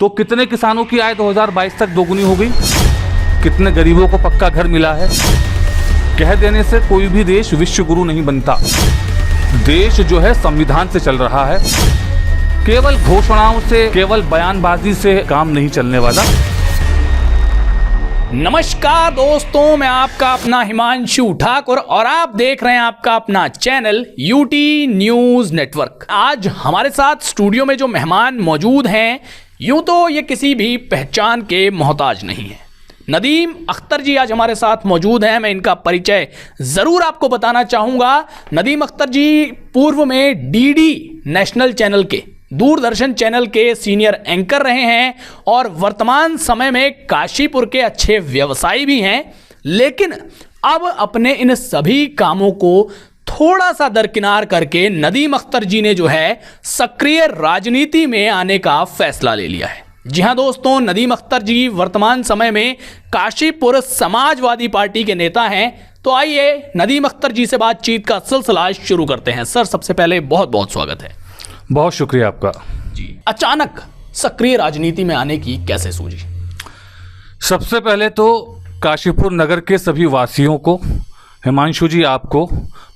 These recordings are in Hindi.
तो कितने किसानों की आय 2022 तक दोगुनी हो गई, कितने गरीबों को पक्का घर मिला है। कह देने से कोई भी देश विश्व गुरु नहीं बनता। देश जो है संविधान से चल रहा है। केवल घोषणाओं से, केवल बयानबाजी से काम नहीं चलने वाला। नमस्कार दोस्तों, मैं आपका अपना हिमांशु ठाकुर और आप देख रहे हैं आपका अपना चैनल यूटी न्यूज नेटवर्क। आज हमारे साथ स्टूडियो में जो मेहमान मौजूद हैं, यूं तो ये किसी भी पहचान के मोहताज नहीं है। नदीम अख्तर जी आज हमारे साथ मौजूद हैं। मैं इनका परिचय जरूर आपको बताना चाहूंगा। नदीम अख्तर जी पूर्व में डीडी नेशनल चैनल के, दूरदर्शन चैनल के सीनियर एंकर रहे हैं और वर्तमान समय में काशीपुर के अच्छे व्यवसायी भी हैं। लेकिन अब अपने इन सभी कामों को थोड़ा सा दरकिनार करके नदीम अख्तर जी ने जो है सक्रिय राजनीति में आने का फैसला ले लिया है। जी हां दोस्तों, नदीम अख्तर जी वर्तमान समय में काशीपुर समाजवादी पार्टी के नेता हैं। तो आइए नदीम अख्तर जी से बातचीत का सिलसिला शुरू करते हैं। सर, सबसे पहले बहुत बहुत स्वागत है। बहुत शुक्रिया आपका जी। अचानक सक्रिय राजनीति में आने की कैसे सूझी? सबसे पहले तो काशीपुर नगर के सभी वासियों को, हिमांशु जी आपको,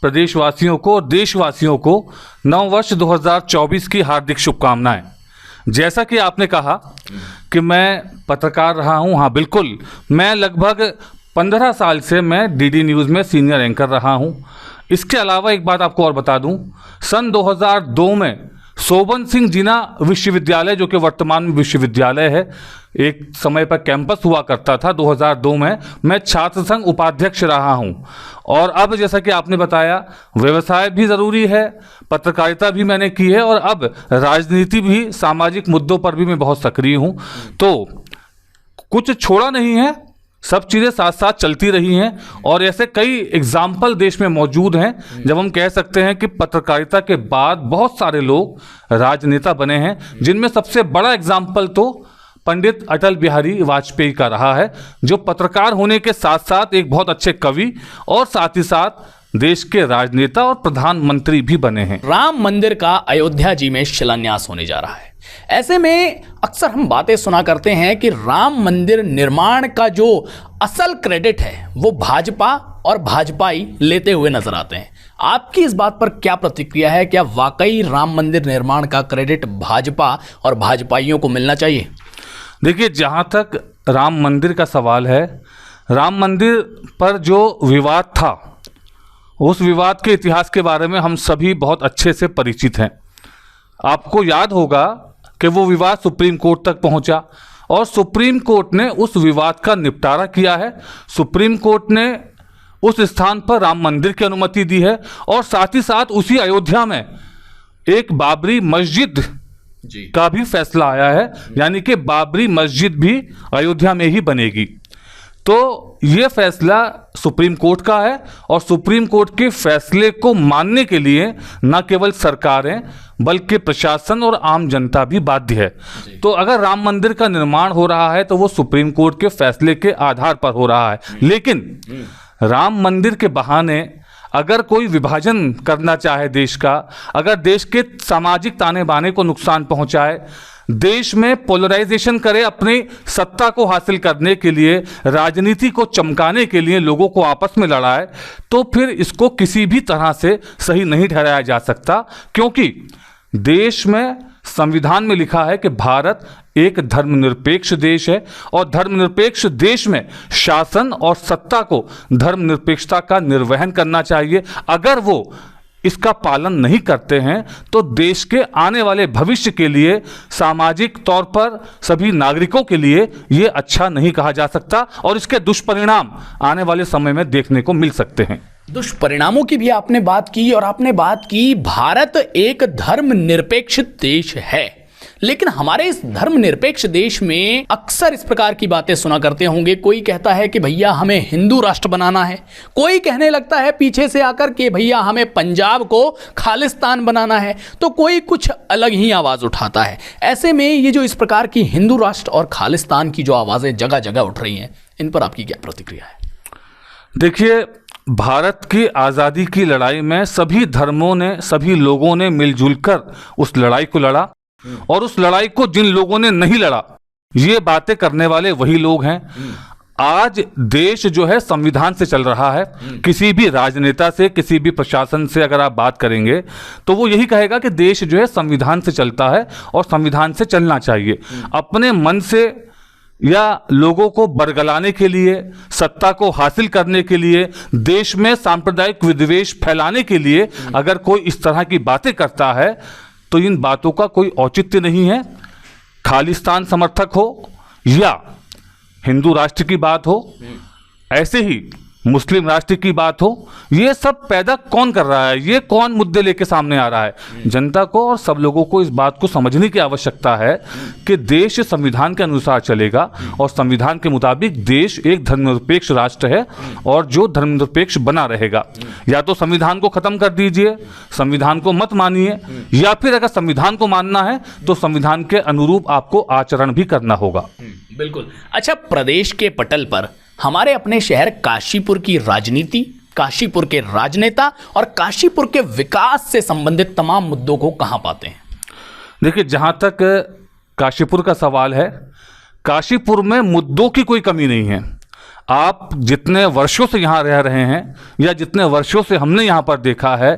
प्रदेशवासियों को और देशवासियों को नववर्ष 2024 की हार्दिक शुभकामनाएं। जैसा कि आपने कहा कि मैं पत्रकार रहा हूं, हाँ बिल्कुल, मैं लगभग 15 साल से मैं डीडी न्यूज़ में सीनियर एंकर रहा हूं। इसके अलावा एक बात आपको और बता दूं, सन 2002 में सोबन सिंह जीना विश्वविद्यालय, जो कि वर्तमान में विश्वविद्यालय है, एक समय पर कैंपस हुआ करता था। 2002 में मैं छात्र संघ उपाध्यक्ष रहा हूं। और अब जैसा कि आपने बताया, व्यवसाय भी ज़रूरी है, पत्रकारिता भी मैंने की है और अब राजनीति भी, सामाजिक मुद्दों पर भी मैं बहुत सक्रिय हूं। तो कुछ छोड़ा नहीं है, सब चीज़ें साथ साथ चलती रही हैं और ऐसे कई एग्जाम्पल देश में मौजूद हैं जब हम कह सकते हैं कि पत्रकारिता के बाद बहुत सारे लोग राजनेता बने हैं, जिनमें सबसे बड़ा एग्जाम्पल तो पंडित अटल बिहारी वाजपेयी का रहा है, जो पत्रकार होने के साथ साथ एक बहुत अच्छे कवि और साथ ही साथ देश के राजनेता और प्रधानमंत्री भी बने हैं। राम मंदिर का अयोध्या जी में शिलान्यास होने जा रहा है। ऐसे में अक्सर हम बातें सुना करते हैं कि राम मंदिर निर्माण का जो असल क्रेडिट है वो भाजपा और भाजपाई लेते हुए नजर आते हैं। आपकी इस बात पर क्या प्रतिक्रिया है? क्या वाकई राम मंदिर निर्माण का क्रेडिट भाजपा और भाजपाइयों को मिलना चाहिए? देखिए, जहाँ तक राम मंदिर का सवाल है, राम मंदिर पर जो विवाद था, उस विवाद के इतिहास के बारे में हम सभी बहुत अच्छे से परिचित हैं। आपको याद होगा कि वो विवाद सुप्रीम कोर्ट तक पहुंचा और सुप्रीम कोर्ट ने उस विवाद का निपटारा किया है। सुप्रीम कोर्ट ने उस स्थान पर राम मंदिर की अनुमति दी है और साथ ही साथ उसी अयोध्या में एक बाबरी मस्जिद का भी फैसला आया है, यानी कि बाबरी मस्जिद भी अयोध्या में ही बनेगी। तो ये फैसला सुप्रीम कोर्ट का है और सुप्रीम कोर्ट के फैसले को मानने के लिए न केवल सरकारें बल्कि प्रशासन और आम जनता भी बाध्य है। तो अगर राम मंदिर का निर्माण हो रहा है तो वो सुप्रीम कोर्ट के फैसले के आधार पर हो रहा है। लेकिन राम मंदिर के बहाने अगर कोई विभाजन करना चाहे देश का, अगर देश के सामाजिक ताने बाने को नुकसान पहुंचाए, देश में पोलराइजेशन करे, अपनी सत्ता को हासिल करने के लिए, राजनीति को चमकाने के लिए लोगों को आपस में लड़ाए, तो फिर इसको किसी भी तरह से सही नहीं ठहराया जा सकता। क्योंकि देश में संविधान में लिखा है कि भारत एक धर्मनिरपेक्ष देश है और धर्मनिरपेक्ष देश में शासन और सत्ता को धर्मनिरपेक्षता का निर्वहन करना चाहिए। अगर वो इसका पालन नहीं करते हैं तो देश के आने वाले भविष्य के लिए, सामाजिक तौर पर सभी नागरिकों के लिए ये अच्छा नहीं कहा जा सकता और इसके दुष्परिणाम आने वाले समय में देखने को मिल सकते हैं। दुष्परिणामों की भी आपने बात की और आपने बात की भारत एक धर्मनिरपेक्ष देश है। लेकिन हमारे इस धर्मनिरपेक्ष देश में अक्सर इस प्रकार की बातें सुना करते होंगे। कोई कहता है कि भैया हमें हिंदू राष्ट्र बनाना है, कोई कहने लगता है पीछे से आकर के भैया हमें पंजाब को खालिस्तान बनाना है, तो कोई कुछ अलग ही आवाज़ उठाता है। ऐसे में ये जो इस प्रकार की हिंदू राष्ट्र और खालिस्तान की जो आवाज़ें जगह जगह उठ रही हैं, इन पर आपकी क्या प्रतिक्रिया है? देखिए, भारत की आज़ादी की लड़ाई में सभी धर्मों ने, सभी लोगों ने मिलजुल कर उस लड़ाई को लड़ा। और उस लड़ाई को जिन लोगों ने नहीं लड़ा, ये बातें करने वाले वही लोग हैं। आज देश जो है संविधान से चल रहा है। किसी भी राजनेता से, किसी भी प्रशासन से अगर आप बात करेंगे तो वो यही कहेगा कि देश जो है संविधान से चलता है और संविधान से चलना चाहिए। अपने मन से या लोगों को बरगलाने के लिए, सत्ता को हासिल करने के लिए, देश में सांप्रदायिक विद्वेष फैलाने के लिए अगर कोई इस तरह की बातें करता है तो इन बातों का कोई औचित्य नहीं है। खालिस्तान समर्थक हो या हिंदू राष्ट्र की बात हो, ऐसे ही मुस्लिम राष्ट्र की बात हो, ये सब पैदा कौन कर रहा है? ये कौन मुद्दे लेके सामने आ रहा है? जनता को और सब लोगों को इस बात को समझने की आवश्यकता है कि देश संविधान के अनुसार चलेगा और संविधान के मुताबिक देश एक धर्मनिरपेक्ष राष्ट्र है और जो धर्मनिरपेक्ष बना रहेगा। या तो संविधान को खत्म कर दीजिए, संविधान को मत मानिए, या फिर अगर संविधान को मानना है तो संविधान के अनुरूप आपको आचरण भी करना होगा। बिल्कुल। अच्छा, प्रदेश के पटल पर हमारे अपने शहर काशीपुर की राजनीति, काशीपुर के राजनेता और काशीपुर के विकास से संबंधित तमाम मुद्दों को कहां पाते हैं? देखिए, जहां तक काशीपुर का सवाल है, काशीपुर में मुद्दों की कोई कमी नहीं है। आप जितने वर्षों से यहाँ रह रहे हैं या जितने वर्षों से हमने यहाँ पर देखा है,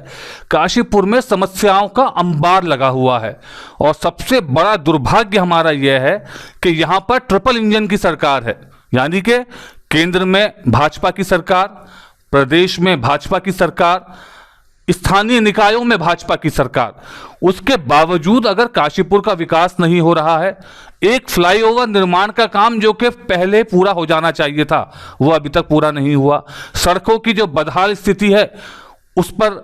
काशीपुर में समस्याओं का अंबार लगा हुआ है। और सबसे बड़ा दुर्भाग्य हमारा यह है कि यहाँ पर ट्रिपल इंजन की सरकार है, यानी कि केंद्र में भाजपा की सरकार, प्रदेश में भाजपा की सरकार, स्थानीय निकायों में भाजपा की सरकार। उसके बावजूद अगर काशीपुर का विकास नहीं हो रहा है, एक फ्लाईओवर निर्माण का काम जो कि पहले पूरा हो जाना चाहिए था वो अभी तक पूरा नहीं हुआ। सड़कों की जो बदहाल स्थिति है उस पर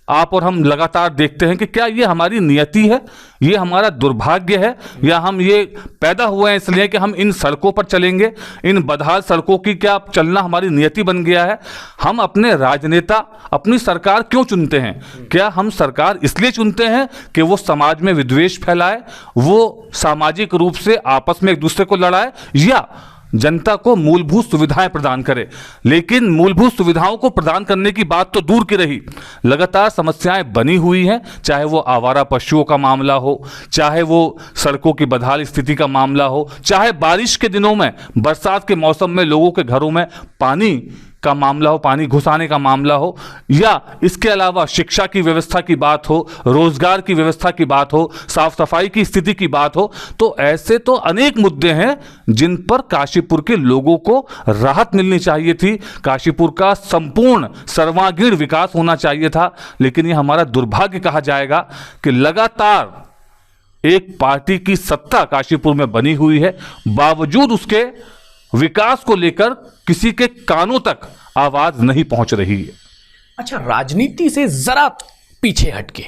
आप और हम लगातार देखते हैं कि क्या ये हमारी नियति है, ये हमारा दुर्भाग्य है, या हम ये पैदा हुए हैं इसलिए कि हम इन सड़कों पर चलेंगे? इन बदहाल सड़कों की क्या चलना हमारी नियति बन गया है? हम अपने राजनेता, अपनी सरकार क्यों चुनते हैं? क्या हम सरकार इसलिए चुनते हैं कि वो समाज में विद्वेष फैलाए, वो सामाजिक रूप से आपस में एक दूसरे को लड़ाए, या जनता को मूलभूत सुविधाएं प्रदान करे? लेकिन मूलभूत सुविधाओं को प्रदान करने की बात तो दूर की रही, लगातार समस्याएं बनी हुई हैं। चाहे वो आवारा पशुओं का मामला हो, चाहे वो सड़कों की बदहाल स्थिति का मामला हो, चाहे बारिश के दिनों में, बरसात के मौसम में लोगों के घरों में पानी का मामला हो, पानी घुसाने का मामला हो, या इसके अलावा शिक्षा की व्यवस्था की बात हो, रोजगार की व्यवस्था की बात हो, साफ सफाई की स्थिति की बात हो। तो ऐसे तो अनेक मुद्दे हैं जिन पर काशीपुर के लोगों को राहत मिलनी चाहिए थी। काशीपुर का संपूर्ण सर्वांगीण विकास होना चाहिए था। लेकिन ये हमारा दुर्भाग्य कहा जाएगा कि लगातार एक पार्टी की सत्ता काशीपुर में बनी हुई है, बावजूद उसके विकास को लेकर किसी के कानों तक आवाज नहीं पहुंच रही है। अच्छा, राजनीति से जरा पीछे हटके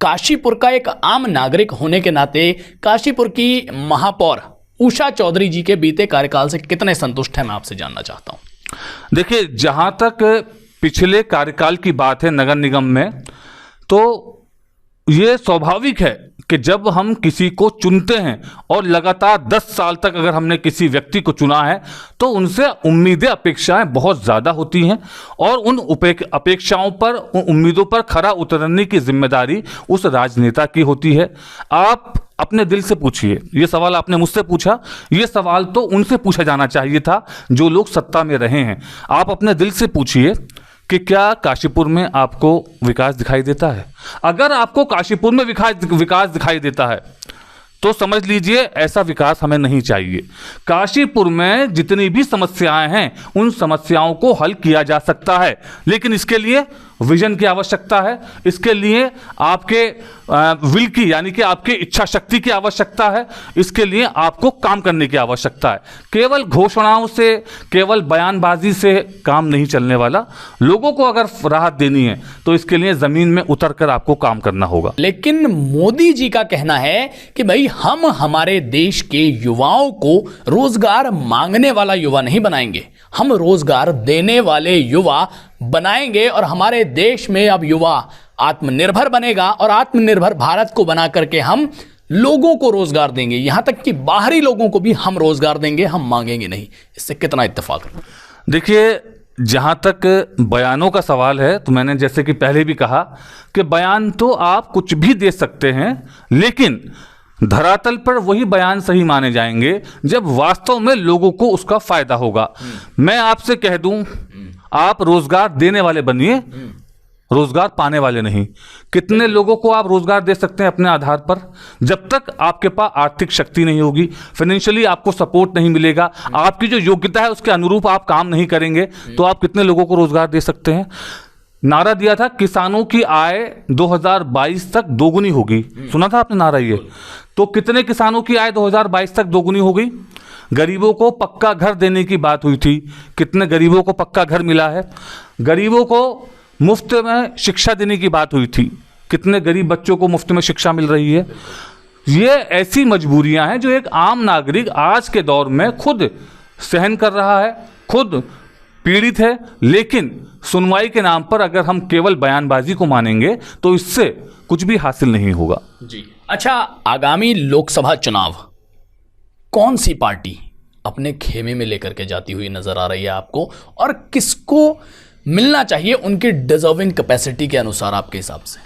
काशीपुर का एक आम नागरिक होने के नाते काशीपुर की महापौर उषा चौधरी जी के बीते कार्यकाल से कितने संतुष्ट हैं, मैं आपसे जानना चाहता हूं। देखिए, जहां तक पिछले कार्यकाल की बात है नगर निगम में, तो ये स्वाभाविक है कि जब हम किसी को चुनते हैं और लगातार 10 साल तक अगर हमने किसी व्यक्ति को चुना है तो उनसे उम्मीदें, अपेक्षाएं बहुत ज़्यादा होती हैं और उन अपेक्षाओं पर, उन उम्मीदों पर खरा उतरने की जिम्मेदारी उस राजनेता की होती है। आप अपने दिल से पूछिए, ये सवाल आपने मुझसे पूछा, ये सवाल तो उनसे पूछा जाना चाहिए था जो लोग सत्ता में रहे हैं। आप अपने दिल से पूछिए कि क्या काशीपुर में आपको विकास दिखाई देता है? अगर आपको काशीपुर में विकास दिखाई देता है तो समझ लीजिए ऐसा विकास हमें नहीं चाहिए। काशीपुर में जितनी भी समस्याएं हैं उन समस्याओं को हल किया जा सकता है, लेकिन इसके लिए विजन की आवश्यकता है, इसके लिए आपके विल की, यानी कि आपके इच्छा शक्ति की आवश्यकता है, इसके लिए आपको काम करने की आवश्यकता है। केवल घोषणाओं से, केवल बयानबाजी से काम नहीं चलने वाला। लोगों को अगर राहत देनी है तो इसके लिए जमीन में उतर कर आपको काम करना होगा। लेकिन मोदी जी का कहना है कि भाई हम हमारे देश के युवाओं को रोजगार मांगने वाला युवा नहीं बनाएंगे, हम रोजगार देने वाले युवा बनाएंगे और हमारे देश में अब युवा आत्मनिर्भर बनेगा और आत्मनिर्भर भारत को बना करके हम लोगों को रोजगार देंगे, यहां तक कि बाहरी लोगों को भी हम रोजगार देंगे, हम मांगेंगे नहीं। इससे कितना इत्तेफाक है? देखिए, जहां तक बयानों का सवाल है तो मैंने जैसे कि पहले भी कहा कि बयान तो आप कुछ भी दे सकते हैं, लेकिन धरातल पर वही बयान सही माने जाएंगे जब वास्तव में लोगों को उसका फायदा होगा। मैं आपसे कह दूं, आप रोजगार देने वाले बनिए, रोजगार पाने वाले नहीं। कितने लोगों को आप रोजगार दे सकते हैं अपने आधार पर? जब तक आपके पास आर्थिक शक्ति नहीं होगी, फाइनेंशियली आपको सपोर्ट नहीं मिलेगा, आपकी जो योग्यता है उसके अनुरूप आप काम नहीं करेंगे, तो आप कितने लोगों को रोजगार दे सकते हैं? नारा दिया था किसानों की आय 2022 तक दोगुनी होगी, सुना था आपने नारा ये? तो कितने किसानों की आय 2022 तक दोगुनी हो गई? गरीबों को पक्का घर देने की बात हुई थी, कितने गरीबों को पक्का घर मिला है? गरीबों को मुफ्त में शिक्षा देने की बात हुई थी, कितने गरीब बच्चों को मुफ्त में शिक्षा मिल रही है? ये ऐसी मजबूरियां हैं जो एक आम नागरिक आज के दौर में खुद सहन कर रहा है, खुद पीड़ित है, लेकिन सुनवाई के नाम पर अगर हम केवल बयानबाजी को मानेंगे तो इससे कुछ भी हासिल नहीं होगा। जी अच्छा, आगामी लोकसभा चुनाव कौन सी पार्टी अपने खेमे में लेकर के जाती हुई नजर आ रही है आपको, और किसको मिलना चाहिए उनकी डिजर्विंग कैपेसिटी के अनुसार आपके हिसाब से?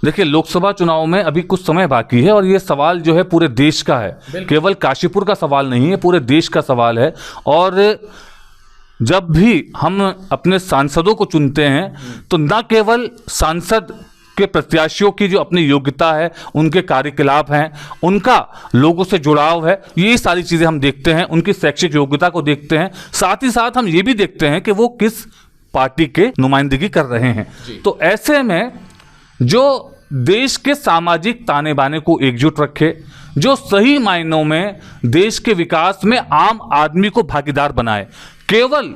देखिए, लोकसभा चुनाव में अभी कुछ समय बाकी है और ये सवाल जो है पूरे देश का है, केवल काशीपुर का सवाल नहीं है, पूरे देश का सवाल है। और जब भी हम अपने सांसदों को चुनते हैं तो न केवल सांसद के प्रत्याशियों की जो अपनी योग्यता है, उनके कार्यकलाप हैं, उनका लोगों से जुड़ाव है, ये सारी चीज़ें हम देखते हैं, उनकी शैक्षिक योग्यता को देखते हैं, साथ ही साथ हम ये भी देखते हैं कि वो किस पार्टी के नुमाइंदगी कर रहे हैं। तो ऐसे में जो देश के सामाजिक ताने बाने को एकजुट रखे, जो सही मायनों में देश के विकास में आम आदमी को भागीदार बनाए। केवल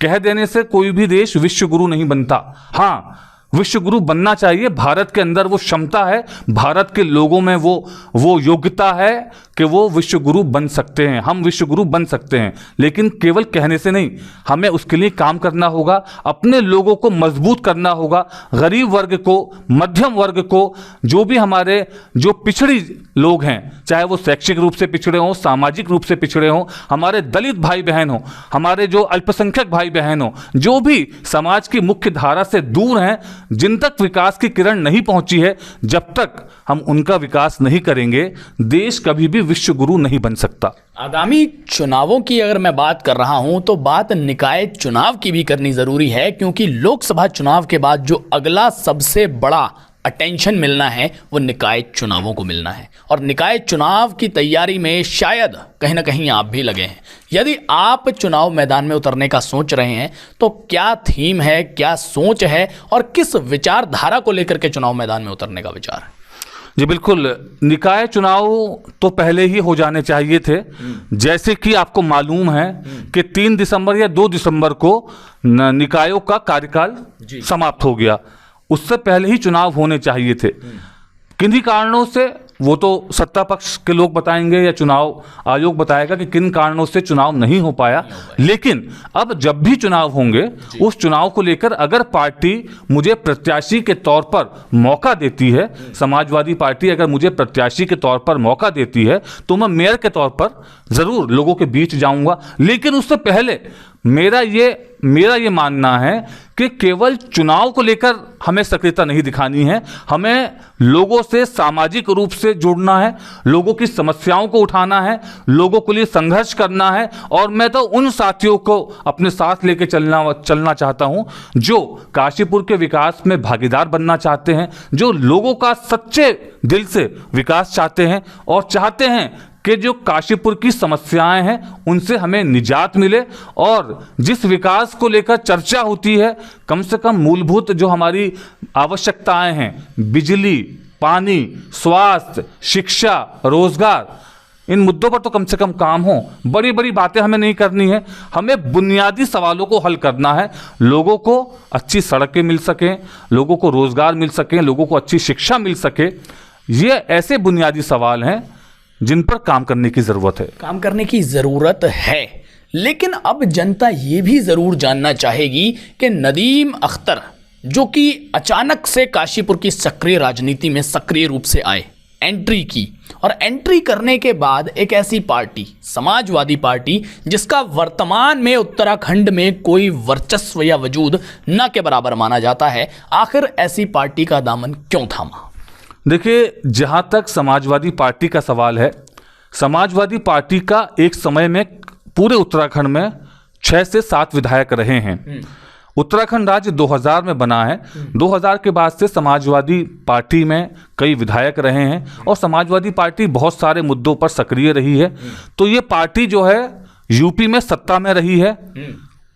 कह देने से कोई भी देश विश्व गुरु नहीं बनता। हाँ, विश्व गुरु बनना चाहिए, भारत के अंदर वो क्षमता है, भारत के लोगों में वो योग्यता है कि वो विश्व गुरु बन सकते हैं, हम विश्व गुरु बन सकते हैं, लेकिन केवल कहने से नहीं, हमें उसके लिए काम करना होगा, अपने लोगों को मजबूत करना होगा, गरीब वर्ग को, मध्यम वर्ग को, जो भी हमारे जो पिछड़ी लोग हैं, चाहे वो शैक्षिक रूप से पिछड़े हों, सामाजिक रूप से पिछड़े हों, हमारे दलित भाई बहन हों, हमारे जो अल्पसंख्यक भाई बहन हों, जो भी समाज की मुख्य धारा से दूर हैं, जिन तक विकास की किरण नहीं पहुंची है, जब तक हम उनका विकास नहीं करेंगे, देश कभी भी विश्व गुरु नहीं बन सकता। आगामी चुनावों की अगर मैं बात कर रहा हूं तो बात निकाय चुनाव की भी करनी जरूरी है, क्योंकि लोकसभा चुनाव के बाद जो अगला सबसे बड़ा अटेंशन मिलना है वो निकाय चुनावों को मिलना है। और निकाय चुनाव की तैयारी में शायद कहीं ना कहीं आप भी लगे हैं। यदि आप चुनाव मैदान में उतरने का सोच रहे हैं तो क्या थीम है, क्या सोच है, और किस विचारधारा को लेकर के चुनाव मैदान में उतरने का विचार है? जी बिल्कुल, निकाय चुनाव तो पहले ही हो जाने चाहिए थे। जैसे कि आपको मालूम है कि 3 दिसंबर या 2 दिसंबर को निकायों का कार्यकाल समाप्त हो गया, उससे पहले ही चुनाव होने चाहिए थे। किन्हीं कारणों से, वो तो सत्ता पक्ष के लोग बताएंगे या चुनाव आयोग बताएगा कि किन कारणों से चुनाव नहीं हो पाया, लेकिन अब जब भी चुनाव होंगे, उस चुनाव को लेकर अगर पार्टी मुझे प्रत्याशी के तौर पर मौका देती है, समाजवादी पार्टी अगर मुझे प्रत्याशी के तौर पर मौका देती है, तो मैं मेयर के तौर पर जरूर लोगों के बीच जाऊंगा। लेकिन उससे पहले मेरा ये मानना है कि केवल चुनाव को लेकर हमें सक्रियता नहीं दिखानी है, हमें लोगों से सामाजिक रूप से जुड़ना है, लोगों की समस्याओं को उठाना है, लोगों के लिए संघर्ष करना है। और मैं तो उन साथियों को अपने साथ लेके चलना चाहता हूं जो काशीपुर के विकास में भागीदार बनना चाहते हैं, जो लोगों का सच्चे दिल से विकास चाहते हैं और चाहते हैं कि जो काशीपुर की समस्याएं हैं उनसे हमें निजात मिले। और जिस विकास को लेकर चर्चा होती है, कम से कम मूलभूत जो हमारी आवश्यकताएं हैं, बिजली, पानी, स्वास्थ्य, शिक्षा, रोजगार, इन मुद्दों पर तो कम से कम काम हो। बड़ी बड़ी बातें हमें नहीं करनी है, हमें बुनियादी सवालों को हल करना है। लोगों को अच्छी सड़कें मिल सकें, लोगों को रोजगार मिल सकें, लोगों को अच्छी शिक्षा मिल सके, ये ऐसे बुनियादी सवाल हैं जिन पर काम करने की जरूरत है। काम करने की जरूरत है, लेकिन अब जनता ये भी जरूर जानना चाहेगी कि नदीम अख्तर, जो कि अचानक से काशीपुर की सक्रिय राजनीति में सक्रिय रूप से आए, एंट्री की, और एंट्री करने के बाद एक ऐसी पार्टी, समाजवादी पार्टी, जिसका वर्तमान में उत्तराखंड में कोई वर्चस्व या वजूद न के बराबर माना जाता है, आखिर ऐसी पार्टी का दामन क्यों थामा? देखिए, जहाँ तक समाजवादी पार्टी का सवाल है, समाजवादी पार्टी का एक समय में पूरे उत्तराखंड में 6 से 7 विधायक रहे हैं। उत्तराखंड राज्य 2000 में बना है। 2000 के बाद से समाजवादी पार्टी में कई विधायक रहे हैं और समाजवादी पार्टी बहुत सारे मुद्दों पर सक्रिय रही है। तो ये पार्टी जो है यूपी में सत्ता में रही है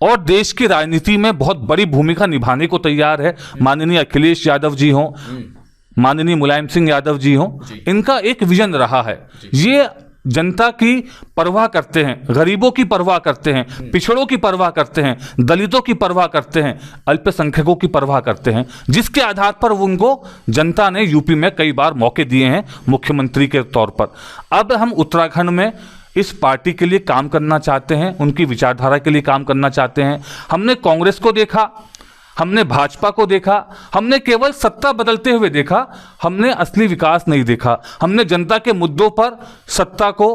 और देश की राजनीति में बहुत बड़ी भूमिका निभाने को तैयार है। माननीय अखिलेश यादव जी हों, माननीय मुलायम सिंह यादव जी हों, इनका एक विजन रहा है। ये जनता की परवाह करते हैं, गरीबों की परवाह करते हैं, पिछड़ों की परवाह करते हैं, दलितों की परवाह करते हैं, अल्पसंख्यकों की परवाह करते हैं, जिसके आधार पर उनको जनता ने यूपी में कई बार मौके दिए हैं मुख्यमंत्री के तौर पर। अब हम उत्तराखंड में इस पार्टी के लिए काम करना चाहते हैं, उनकी विचारधारा के लिए काम करना चाहते हैं। हमने कांग्रेस को देखा, हमने भाजपा को देखा, हमने केवल सत्ता बदलते हुए देखा, हमने असली विकास नहीं देखा। हमने जनता के मुद्दों पर सत्ता को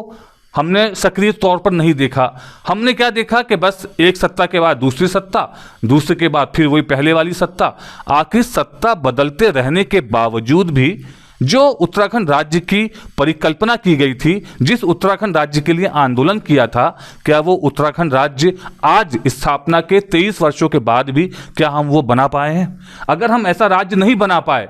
हमने सक्रिय तौर पर नहीं देखा। हमने क्या देखा कि बस एक सत्ता के बाद दूसरी सत्ता, दूसरे के बाद फिर वही पहले वाली सत्ता। आखिर सत्ता बदलते रहने के बावजूद भी जो उत्तराखंड राज्य की परिकल्पना की गई थी, जिस उत्तराखंड राज्य के लिए आंदोलन किया था, क्या वो उत्तराखंड राज्य आज स्थापना के 23 वर्षों के बाद भी क्या हम वो बना पाए हैं? अगर हम ऐसा राज्य नहीं बना पाए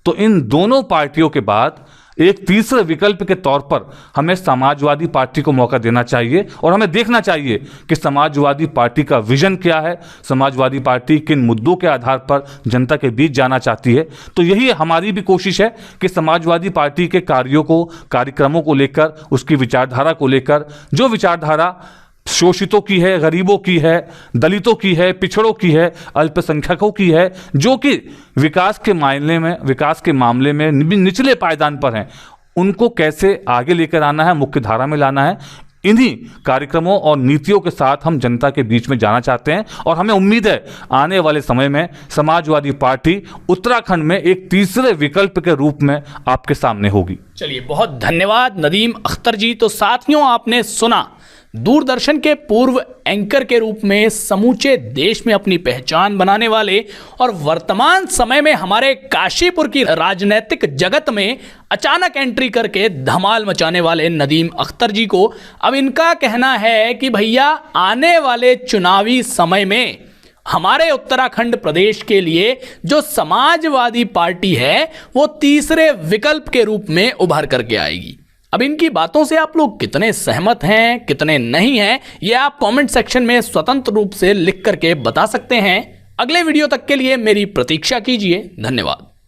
तो इन दोनों पार्टियों के बाद एक तीसरे विकल्प के तौर पर हमें समाजवादी पार्टी को मौका देना चाहिए और हमें देखना चाहिए कि समाजवादी पार्टी का विजन क्या है, समाजवादी पार्टी किन मुद्दों के आधार पर जनता के बीच जाना चाहती है। तो यही हमारी भी कोशिश है कि समाजवादी पार्टी के कार्यों को, कार्यक्रमों को लेकर, उसकी विचारधारा को लेकर, जो विचारधारा शोषितों की है, गरीबों की है, दलितों की है, पिछड़ों की है, अल्पसंख्यकों की है, जो कि विकास के मामले में निचले पायदान पर हैं, उनको कैसे आगे लेकर आना है, मुख्य धारा में लाना है। इन्हीं कार्यक्रमों और नीतियों के साथ हम जनता के बीच में जाना चाहते हैं और हमें उम्मीद है आने वाले समय में समाजवादी पार्टी उत्तराखंड में एक तीसरे विकल्प के रूप में आपके सामने होगी। चलिए, बहुत धन्यवाद नदीम अख्तर जी। तो साथियों, आपने सुना दूरदर्शन के पूर्व एंकर के रूप में समूचे देश में अपनी पहचान बनाने वाले और वर्तमान समय में हमारे काशीपुर की राजनीतिक जगत में अचानक एंट्री करके धमाल मचाने वाले नदीम अख्तर जी को। अब इनका कहना है कि भैया आने वाले चुनावी समय में हमारे उत्तराखंड प्रदेश के लिए जो समाजवादी पार्टी है वो तीसरे विकल्प के रूप में उभर करके आएगी। अब इनकी बातों से आप लोग कितने सहमत हैं, कितने नहीं हैं, ये आप कमेंट सेक्शन में स्वतंत्र रूप से लिख करके बता सकते हैं। अगले वीडियो तक के लिए मेरी प्रतीक्षा कीजिए। धन्यवाद।